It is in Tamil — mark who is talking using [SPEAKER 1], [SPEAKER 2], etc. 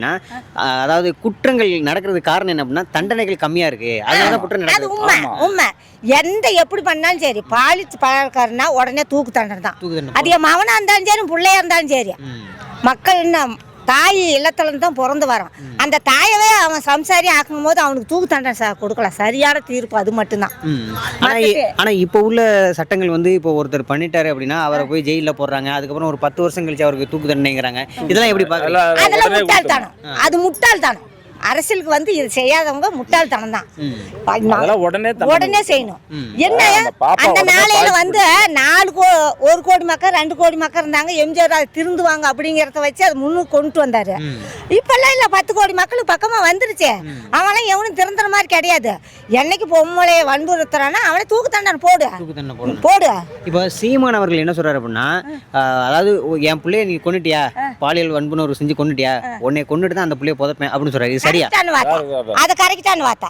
[SPEAKER 1] அதாவது குற்றங்கள் நடக்கிறதுக்கு காரணம் என்ன அப்படின்னா தண்டனைகள் கம்மியா இருக்கு, அதனால தான் குற்றம்
[SPEAKER 2] அது
[SPEAKER 1] நடக்குது.
[SPEAKER 2] உண்மை உண்மை. எப்படி பண்ணாலும் சரி, பாலிச்சு பழக்காரனா உடனே தூக்கு தண்டனை தான்.
[SPEAKER 1] தூக்கு தண்டனை
[SPEAKER 2] அது என் மகனா இருந்தாலும் சரி, பிள்ளையா இருந்தாலும் சரி. மக்கள் என்ன தாய் இல்லத்துல தான் பிறந்து வரான். அந்த தாயவே அவன் சம்சாரி ஆக்கும் போது அவனுக்கு தூக்கு தண்டனை கொடுக்கலாம். சரியான தீர்ப்பு அது மட்டும்தான்.
[SPEAKER 1] ஆனா இப்போ உள்ள சட்டங்கள் வந்து இப்போ ஒருத்தர் பண்ணிட்டாரு அப்படின்னா அவரை போய் ஜெயில போடுறாங்க, அதுக்கப்புறம் ஒரு 10 வருஷம் கழிச்சு அவருக்கு தூக்கு தண்டனைங்கிறாங்க. இதெல்லாம் எப்படி பாக்கல?
[SPEAKER 2] அதெல்லாம் முட்டாள்தானம். அது முட்டாள்தானம். அரசியலுக்கு வந்து இது செய்யாதவங்க முட்டாள்தனம் தான். உடனே செய்யணும். என்ன அந்த நாளையில வந்து 1 கோடி மக்கள் 2 கோடி மக்கள் இருந்தாங்க, எம்ஜிஆர் அது திருந்துவாங்க அப்படிங்கிறத வச்சு அது முன்னுக்கு கொண்டு வந்தாரு. இப்பெல்லாம் இல்ல, 10 கோடி மக்களுக்கு பக்கமா வந்துருச்சு. அவெல்லாம் எவனும் திருந்துற மாதிரி கிடையாது. என்னைக்கு பொம்மளைய வன்புறுத்துறானா அவனை தூக்கு தண்டனை போடு.
[SPEAKER 1] இப்போ சீமான் அவர்கள் என்ன சொல்றாரு அப்படின்னா, அதாவது என் பிள்ளைய நீ கொன்னுட்டியா, பாலியல் வன்புணர்வு செஞ்சு கொன்னுட்டியா, உன்னை கொன்னுட்டு தான் அந்த பிள்ளைய புதைப்பேன் அப்படின்னு சொல்றாரு. சரியா?
[SPEAKER 2] அது கரெக்டான வார்த்தை.